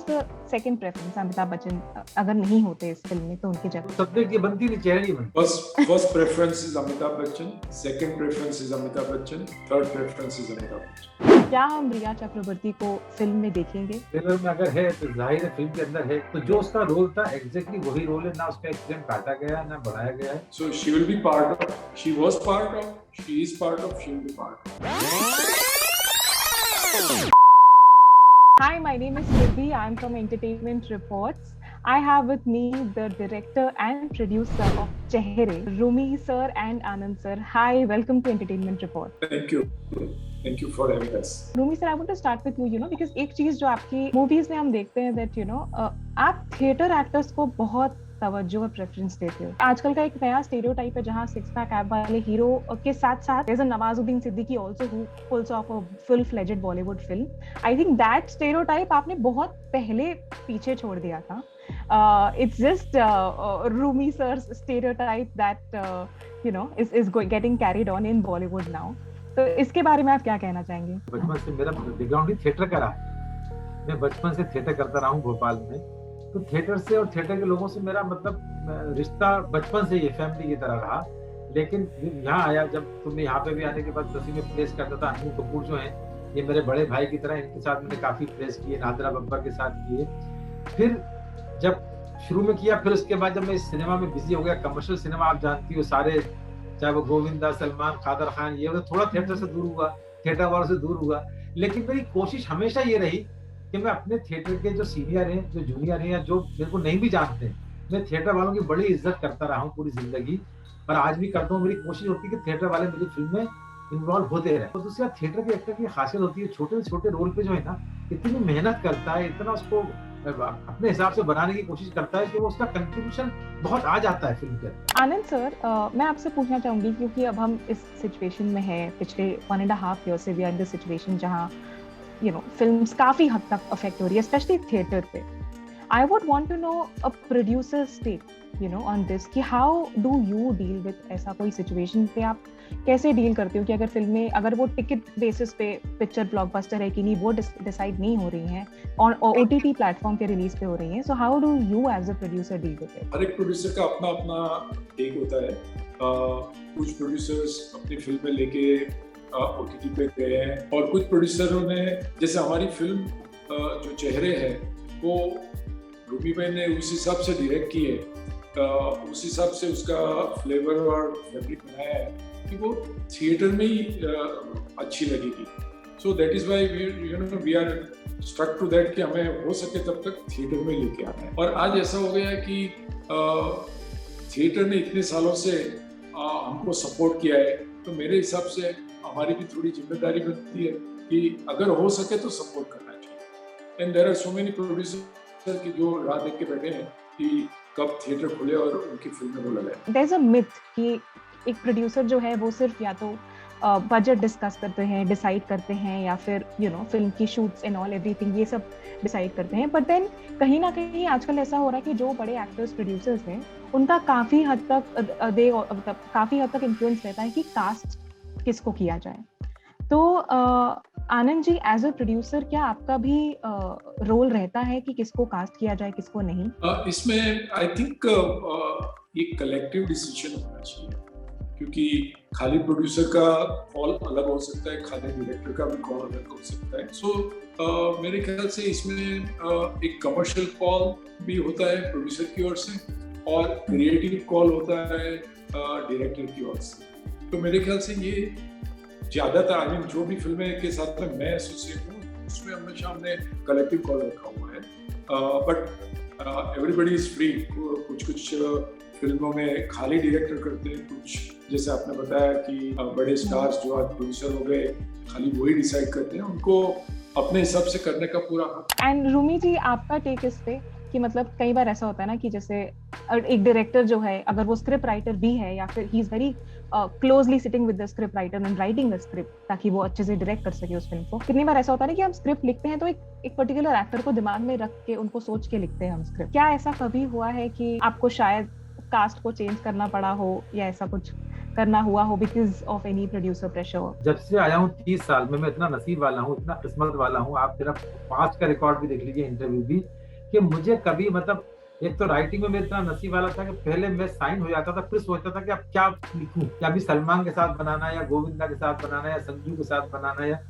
The second preference? Amitabh Bachchan अगर नहीं होते इस फिल्म में तो उनकी जगह सब्जेक्ट ये बनती नहीं, चेहरा नहीं बनता। First preference is Amitabh Bachchan, second preference is Amitabh Bachchan, third preference is Amitabh Bachchan. क्या हम रिया चक्रवर्ती को फिल्म में देखेंगे? ट्रेलर में अगर है तो जाहिर है फिल्म के अंदर है, तो जो उसका रोल था एग्जैक्टली वही रोल है, ना उसका एक्सटेंड काटा गया ना बढ़ाया गया है। So she will be part of, she was part of, she is part of, she will be part of. Hi, my name is Riddhi. I'm from Entertainment Reports. I have with me the director and producer of Chehre, Rumi sir and Anand sir. Hi, welcome to Entertainment Report. Thank you for having us. Rumi sir, I want to start with you, because एक चीज जो आपकी movies में हम देखते हैं that आप theatre actors को बहुत तवज्जो और प्रेफरेंस देते हो। आजकल का एक नया स्टेरियोटाइप है जहाँ सिक्स पैक एब वाले हीरो के साथ साथ there's a Nawazuddin Siddiqui also who pulls off a full-fledged Bollywood film. I think that stereotype आपने बहुत पहले पीछे छोड़ दिया था. It's just Rumi sir's stereotype that is getting carried on in Bollywood now. तो इसके बारे में आप क्या कहना चाहेंगे? बचपन से मेरा बैकग्राउंड ही थिएटर का रहा है। मैं बचपन से थिएटर करता रहा हूँ भोपाल में, तो थिएटर से और थिएटर के लोगों से मेरा मतलब रिश्ता बचपन से ये फैमिली की तरह रहा। लेकिन यहाँ आया जब तुमने यहाँ पे भी आने के बाद तस्वीर में प्लेस करता था। अनु कपूर जो हैं ये मेरे बड़े भाई की तरह, इनके साथ मैंने काफी प्लेस किए, नादरा बब्बर के साथ किए। फिर जब शुरू में किया, फिर उसके बाद जब मैं इस सिनेमा में बिजी हो गया, कमर्शियल सिनेमा आप जानती हो सारे, चाहे वो गोविंदा, सलमान, कादर खान, ये थोड़ा थिएटर से दूर हुआ, थिएटर वालों से दूर हुआ। लेकिन मेरी कोशिश हमेशा ये रही कि मैं अपने थिएटर के जो सीनियर हैं, जो जूनियर हैं या जो मेरे को नहीं भी जानते हैं, मैं थिएटर वालों की बड़ी इज्जत करता रहा हूँ पूरी जिंदगी, और आज भी करता हूँ। मेरी कोशिश होती है कि थिएटर वाले मेरी फिल्म में इन्वॉल्व होते रहे। तो दूसरा थिएटर के एक्टर की खासियत होती है, छोटे से छोटे रोल पे जो है ना इतनी मेहनत करता है, इतना उसको अपने हिसाब से बनाने की कोशिश करता है कि वो उसका कंट्रीब्यूशन बहुत आ जाता है फिल्म के अंदर। आनंद सर, मैं आपसे पूछना चाहूंगी क्योंकि अब हम इस सिचुएशन में हैं, पिछले 1.5 ईयर से we are in the situation जहां फिल्म्स काफी हद तक अफेक्ट हो रही है, स्पेशली थिएटर पे। I would want to know a producer's take, on this, कि how do you deal with ऐसा कोई situation पे आप कैसे डील करते हो कि अगर फिल्में, अगर वो टिकट बेसिस पे पिक्चर ब्लॉकबस्टर है कि नहीं, वो डिसाइड नहीं हो रही हैं और OTT प्लेटफॉर्म पे रिलीज पे हो रही हैं, so how do you as a producer deal with it? हर एक प्रोड्यूसर का अपना अपना टेक होता है। कुछ प्रोड्यूसर्स अपनी फिल्में लेके OTT पे गए हैं, और कुछ प्रोड्यूसरों ने, जैसे हमारी फिल्म जो चेहरे है वो रूमी भाई ने उस हिसाब से डायरेक्ट की है, उस हिसाब से उसका फ्लेवर और फैब्रिक बनाया है कि वो थिएटर में ही अच्छी लगेगी। So that is why we are stuck to that कि हमें हो सके तब तक थिएटर में लेके आना है। और आज ऐसा हो गया है कि थिएटर ने इतने सालों से हमको सपोर्ट किया है, तो मेरे हिसाब से हमारी भी थोड़ी जिम्मेदारी बनती है कि अगर हो सके तो सपोर्ट करना चाहिए। And there are so many producer कि जो राह देख के बैठे हैं कि कब थिएटर खुले और उनकी फिल्में वो लगाए। There's a myth कि एक प्रोड्यूसर जो है वो सिर्फ या तो बजट डिस्कस करते हैं, डिसाइड करते हैं, या फिर फिल्म की शूट्स एंड ऑल एवरीथिंग ये सब डिसाइड करते हैं। बट देन कहीं ना कहीं आजकल ऐसा हो रहा है कि जो बड़े एक्टर्स प्रोड्यूसर्स हैं उनका काफी हद तक इन्फ्लुएंस रहता है कि कास्ट किसको किया जाए। तो आनंद जी, एज अ प्रोड्यूसर क्या आपका भी रोल रहता है कि किसको कास्ट किया जाए, किसको नहीं? इसमें आई थिंक एक कलेक्टिव डिसीजन होना चाहिए, क्योंकि खाली प्रोड्यूसर का कॉल अलग हो सकता है, खाली डायरेक्टर का भी कॉल अलग हो सकता है। सो मेरे ख्याल से इसमें एक कमर्शियल कॉल भी होता है प्रोड्यूसर की ओर से, और क्रिएटिव कॉल होता है डायरेक्टर की ओर से। तो मेरे ख्याल से ये ज्यादातर, आई मीन जो भी फिल्में के साथ में मैं एसोसिएट हूँ उसमें हमेशा हमने कलेक्टिव कॉल रखा हुआ है। But everybody is free. कुछ फिल्मों में खाली डायरेक्टर करते हैं, कुछ जैसे आपने बताया कि बड़े स्टार्स जो आज प्रोड्यूसर हो गए खाली वही डिसाइड करते हैं, उनको अपने हिसाब से करने का पूरा हक। एंड रूमी जी, आपका टेक इस पे कि मतलब कई बार ऐसा होता है ना कि जैसे एक डायरेक्टर जो है अगर वो स्क्रिप्ट राइटर भी है या फिर he is very closely sitting with the script writer and writing the script ताकि वो अच्छे से डायरेक्ट कर सके उस फिल्म को। कितनी बार ऐसा होता है ना कि हम स्क्रिप्ट लिखते हैं तो एक पर्टिकुलर एक्टर को दिमाग में रख के उनको सोच के लिखते हैं हम स्क्रिप्ट। क्या ऐसा कभी हुआ है कि आपको शायद कास्ट को चेंज करना पड़ा हो या ऐसा कुछ करना हुआ हो because of any producer pressure? जब से आया हूँ 30 साल में मैं इतना नसीब वाला हूँ, इतना किस्मत वाला हूँ। आप सिर्फ पास्ट का रिकॉर्ड भी देख लीजिए, इंटरव्यू भी, कि मुझे कभी मतलब एक तो राइटिंग में मेरा इतना नसीब वाला था कि पहले मैं साइन हो जाता था, फिर सोचता था कि अब क्या लिखूं, क्या अभी सलमान के साथ बनाना है या गोविंदा के साथ बनाना है या संजू के साथ बनाना है।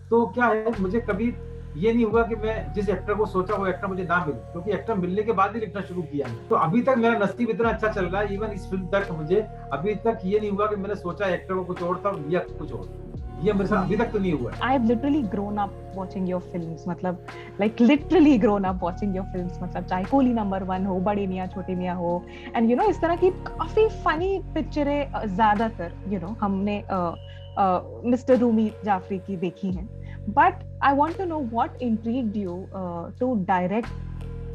तो क्या है, मुझे कभी ये नहीं हुआ कि मैं जिस एक्टर को सोचा वो एक्टर मुझे ना मिले, क्योंकि एक्टर मिलने के बाद ही लिखना शुरू किया। तो अभी तक मेरा नसीब इतना अच्छा चल रहा है, इवन इस फिल्म तक मुझे अभी तक ये नहीं हुआ कि मैंने सोचा एक्टर को कुछ और था या कुछ और। ये मेरे साथ अभी तक तो नहीं हुआ है। I have literally grown up watching your films, मतलब like literally grown up watching your films, मतलब चाहे कोली नंबर 1 हो, बड़े मियाँ छोटे मियाँ हो, and you know इस तरह की काफी funny पिक्चरें ज्यादातर हमने मिस्टर रूमी जाफरी की देखी हैं। But I want to know what intrigued you to direct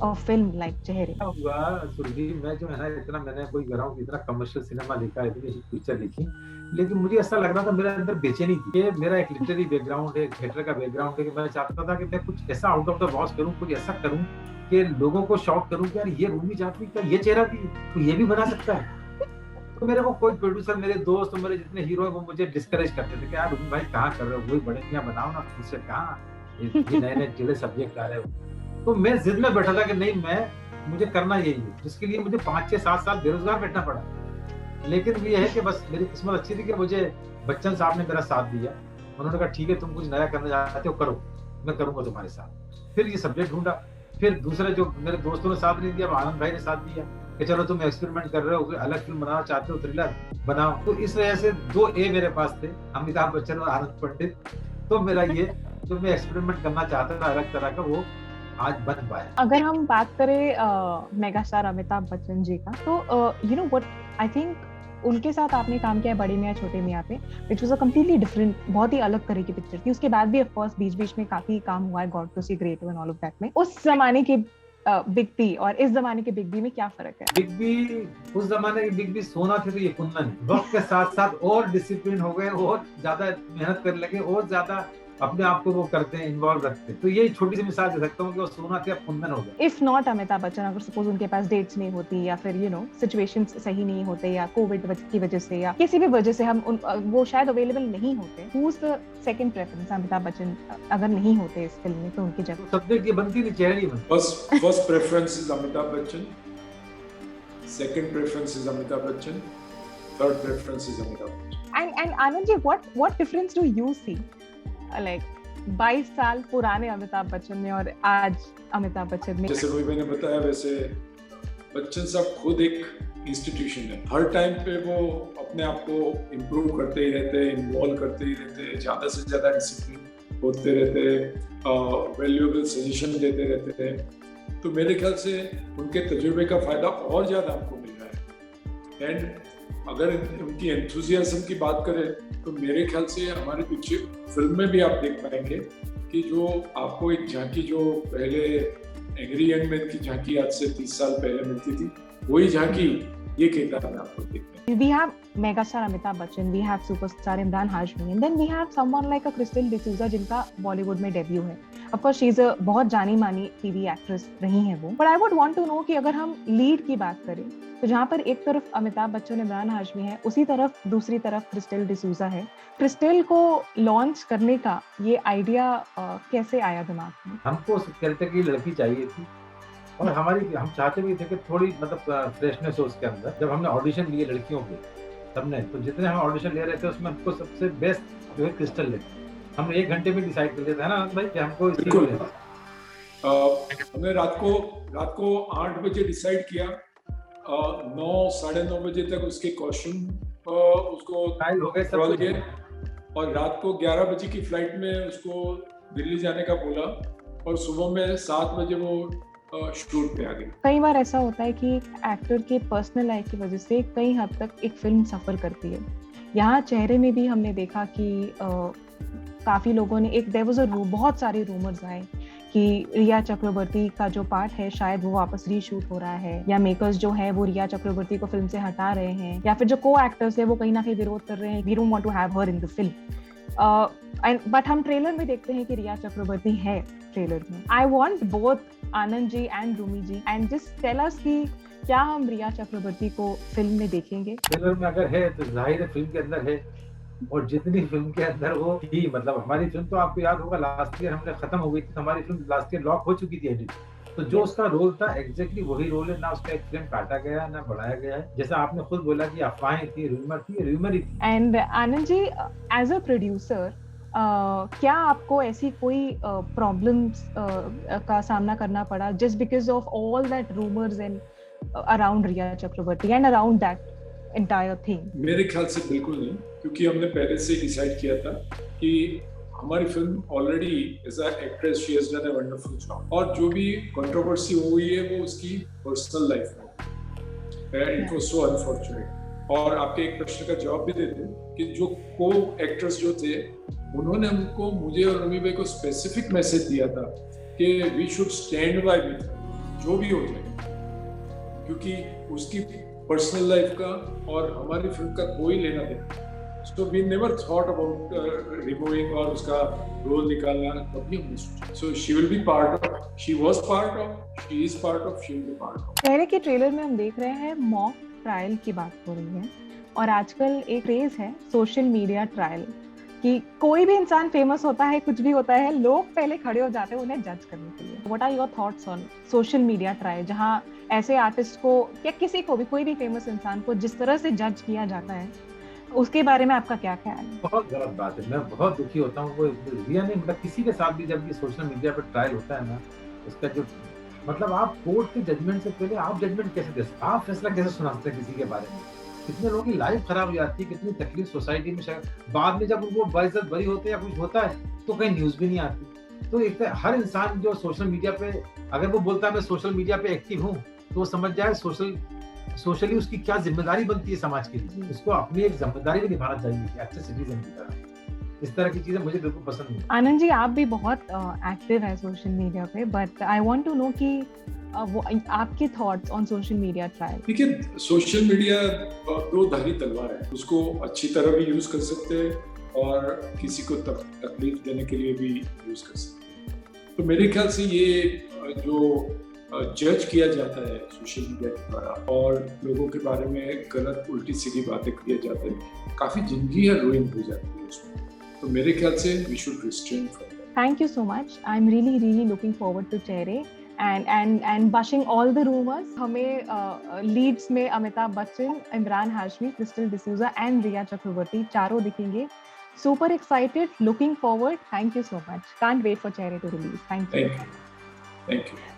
a film like चेहरे। हुआ सुरभि, मैं जो है ना इतना मैंने कोई कह रहा हूँ इतना कमर्शियल सिनेमा लिखा, इतनी पिक्चर लिखी, लेकिन मुझे ऐसा लग रहा था मेरे अंदर बेचैनी थी। ये मेरा एक लिटरेरी बैकग्राउंड है, थिएटर का बैकग्राउंड है, कि मैं चाहता था कि मैं कुछ ऐसा आउट ऑफ द बॉक्स करूं, कुछ ऐसा करूं कि लोगों को शॉक करूं कि यार ये रूमी जाफरी का ये चेहरा भी तो ये भी बना सकता है। तो मेरे को कोई प्रोड्यूसर, मेरे दोस्त, मेरे जितने हीरो है वो मुझे डिस्करेज करते थे कि यार रूमी भाई कहाँ कर रहे हो, वही बड़े मियाँ बनाओ ना, मुझसे कहाँ ये नए नए टेढ़े सब्जेक्ट आ रहे हो। तो मैं जिद में बैठा था कि नहीं, मुझे करना यही है, जिसके लिए मुझे 5-6-7 साल बेरोजगार बैठना पड़ा। लेकिन ये है कि बस मेरी किस्मत अच्छी थी कि मुझे बच्चन साहब ने मेरा साथ दिया। उन्होंने कहा ठीक है, तुम कुछ नया करना चाहते हो करो, मैं करूंगा तुम्हारे साथ। फिर ये सब्जेक्ट ढूंढा, फिर दूसरे जो मेरे दोस्तों ने साथ नहीं दिया, आनंद भाई ने साथ दिया कि चलो तुम एक्सपेरिमेंट कर रहे हो, अलग फिल्म बनाना चाहते हो, थ्रिलर बनाओ। तो इस वजह से 2 ए मेरे पास थे, अमिताभ बच्चन और आनंद पंडित। तो मेरा ये जो मैं एक्सपेरिमेंट करना चाहता था अलग तरह का, वो आज बन पाया। अगर हम बात करें मेगा स्टार अमिताभ बच्चन जी का, तो you know what I think उनके साथ आपने काम किया बड़े मियाँ छोटे मियाँ पे, which was a completely different, बहुत ही अलग तरह की पिक्चर थी। उसके बाद भी ऑफ कोर्स बीच में काफी काम हुआ है, got to see great and all of that में। उस जमाने के बिग बी और इस जमाने के बिग बी में क्या फर्क है? बिग बी, उस जमाने की बिग बी सोना थे तो ये कुंदन। वक्त के साथ साथ और डिसिप्लिन हो गए, और ज्यादा मेहनत करने लगे, और ज्यादा अपने आप को वो करते हैं, इन्वॉल्व रखते हैं। तो ये छोटी सी मिसाल दे सकता हूँ कि वो सोना थे अब कुंदन हो गए। इफ नॉट अमिताभ बच्चन, अगर सपोज उनके पास डेट्स नहीं होती, या फिर सिचुएशंस सही नहीं होते, या कोविड की वजह से, या किसी भी वजह से वो शायद अवेलेबल नहीं होते, who is the second preference? Amitabh Bachchan अगर नहीं होते इस फिल्म में तो उनकी जगह सब्जेक्ट ये बनती नहीं, चेहरे नहीं बनती। First preference is Amitabh Bachchan, second preference is Amitabh Bachchan, third preference is Amitabh Bachchan. And Anand ji, what difference do you see like 22 साल पुराने अमिताभ बच्चन में और आज अमिताभ बच्चन में? जैसे रोही भाई ने बताया, वैसे बच्चन साहब खुद एक इंस्टीट्यूशन है। हर टाइम पे वो अपने आप को इम्प्रूव करते ही रहते हैं, इन्वॉल्व करते ही रहते हैं, ज़्यादा से ज़्यादा डिसिप्लिन होते रहते हैं, वैल्यूएबल सजेशन देते रहते हैं। तो मेरे ख्याल से उनके तजुर्बे का फ़ायदा और ज़्यादा आपको मिल रहा है। एंड अगर उनकी एंथुजियाज्म की बात करें तो मेरे ख्याल से हमारी पिक्चर फिल्म में भी आप देख पाएंगे कि जो आपको एक झांकी, जो पहले एंग्री यंग मैन की झांकी आज से 30 साल पहले मिलती थी, वही झांकी ये किरदार में आपको देखते हैं। We have megastar Amitabh Bachchan, we have superstar Imran Hashmi, and then we have someone like a Crystal D'Souza जिनका बॉलीवुड में डेब्यू है। Of course, she is a बहुत जानी मानी टीवी एक्ट्रेस रही हैं वो। But I would want to know कि अगर हम लीड की बात करें तो जहाँ पर एक तरफ अमिताभ बच्चन, इमरान हाशमी है, उसी तरफ दूसरी तरफ क्रिस्टल डिसूजा है। क्रिस्टल को लॉन्च करने का ये आइडिया कैसे आया दिमाग में? हमको उस कैरेक्टर की लड़की चाहिए थी, और हम चाहते भी थे कि थोड़ी मतलब फ्रेशनेस हो उसके अंदर। जब हमने ऑडिशन लिए लड़कियों के सबने, तो जितने हम ऑडिशन ले रहे थे उसमें हमको सबसे बेस्ट जो है क्रिस्टल लगी। हमने 1 घंटे में डिसाइड कर लिया था ना भाई कि हमको हमने रात को 8 बजे डिसाइड किया, 9-9:30 बजे तक उसके कॉस्ट्यूम उसको हो गए सब, और रात को 11 बजे की फ्लाइट में उसको दिल्ली जाने का बोला, और सुबह में 7 बजे वो शूट पे आ गई। कई बार ऐसा होता है कि एक्टर के पर्सनल लाइफ की वजह से कई हद तक एक फिल्म सफर करती है। यहाँ चेहरे में भी हमने देखा कि काफी लोगों ने बहुत सारे रूमर्स आए कि रिया चक्रवर्ती का जो पार्ट है शायद वो वापस रीशूट हो रहा है, या मेकर्स जो है वो रिया चक्रवर्ती को फिल्म से हटा रहे हैं, या फिर जो को एक्टर्स है वो कहीं ना कहीं विरोध कर रहे हैं, we don't want to have her in the film. But हम ट्रेलर में देखते हैं कि रिया चक्रवर्ती है ट्रेलर में। I want both Anand ji and Rumi ji and just tell us कि क्या हम रिया चक्रवर्ती को फिल्म में देखेंगे? ट्रेलर में अगर है तो जाहिर है फिल्म के अंदर है, और जितनी फिल्म के अंदर वो थी, मतलब हमारी फिल्म तो आपको याद होगा लास्ट ईयर हमने खत्म हो गई थी, हमारी फिल्म लास्ट ईयर लॉक हो चुकी थी एडिट। तो जो उसका रोल था एग्जैक्टली वही रोल है, ना उसका एक फ्रेम काटा गया है ना बढ़ाया गया है। जैसा आपने खुद बोला कि अफवाहें थी, रूमर ही थी। And Anand ji, as a producer, क्या आपको ऐसी कोई प्रॉब्लम्स का सामना करना पड़ा just because of all that rumours and around Rhea Chakraborty and around that entire thing? मेरे ख्याल से बिल्कुल नहीं, क्योंकि हमने पहले से डिसाइड किया था कि हमारी film already as a actress she has done a wonderful job, और जो भी कंट्रोवर्सी हुई है वो उसकी पर्सनल लाइफ में, इट वाज सो अनफॉर्चुनेट। और आपके एक प्रश्न का जवाब भी देते हैं कि जो को एक्टर्स जो थे उन्होंने हमको, मुझे और रमी भाई को स्पेसिफिक मैसेज दिया था कि we should stand by with जो भी हो जाए, क्योंकि उसकी पर्सनल लाइफ का और हमारी फिल्म का कोई लेना देना। So we never thought about removing और उसका रोल निकालना, कभी हमने सोचा। So she will be part of, she was part of, she is part of, she will be part of। पहले के ट्रेलर में हम देख रहे हैं मॉक ट्रायल की बात हो रही है, और आजकल एक क्रेज है सोशल मीडिया ट्रायल कि कोई भी इंसान फेमस होता है, कुछ भी होता है, लोग पहले खड़े हो जाते हैं उन्हें जज करने के लिए। What are your thoughts on social media trial, जहां ऐसे आर्टिस्ट को या किसी को भी, कोई भी फेमस इंसान को जिस तरह से जज किया जाता है, उसके बारे में आपका क्या ख्याल है? बहुत गलत बात है, मैं बहुत दुखी होता हूँ। वो रिया नहीं, मतलब किसी के साथ भी जब भी सोशल मीडिया पर ट्रायल होता है ना, उसका जो मतलब आप कोर्ट के जजमेंट से पहले आप जजमेंट कैसे दे सकते, आप फैसला कैसे सुना सकते हैं किसी के बारे में? कितने लोगों की लाइफ खराब हो जाती है, कितनी तकलीफ सोसाइटी में, शायद बाद में जब उनको बाइज्जत बरी होते हैं या कुछ होता है तो कहीं न्यूज भी नहीं आती। तो एक हर इंसान जो सोशल मीडिया पे अगर वो बोलता है मैं सोशल मीडिया पे एक्टिव हूँ, तो वो समझ जाए सोशली उसकी क्या जिम्मेदारी बनती है समाज के लिए। उसको अपनी एक जिम्मेदारी भी निभाना चाहिए कि अच्छे सिटीजन की तरह। इस तरह की चीजें मुझे बिल्कुल पसंद नहीं। आनंद जी, आप भी बहुत एक्टिव है सोशल मीडिया पे, but I want to know कि वो आपके thoughts on social media trial. देखिए, सोशल मीडिया दो धारी तलवार है, उसको अच्छी तरह भी यूज कर सकते हैं और किसी को तकलीफ देने के लिए भी यूज कर सकते हैं। तो मेरे ख्याल से ये जो जज किया जाता है सोशल मीडिया के द्वारा और लोगों के बारे में गलत उल्टी सीधी बातें किया जाता है, काफी जिंदगी रुइन हो जाती है उसमें। तो मेरे ख्याल से we should restrain from that. Thank you so much. I am really looking forward to Chehre and bushing all the rumors। हमें लीड्स में अमिताभ बच्चन, इमरान हाशमी, क्रिस्टल डिसूजा एंड रिया चक्रवर्ती चारों दिखेंगे। Super excited, looking forward. Thank you so much. Can't wait for Chehre to release. Thank you. Thank you.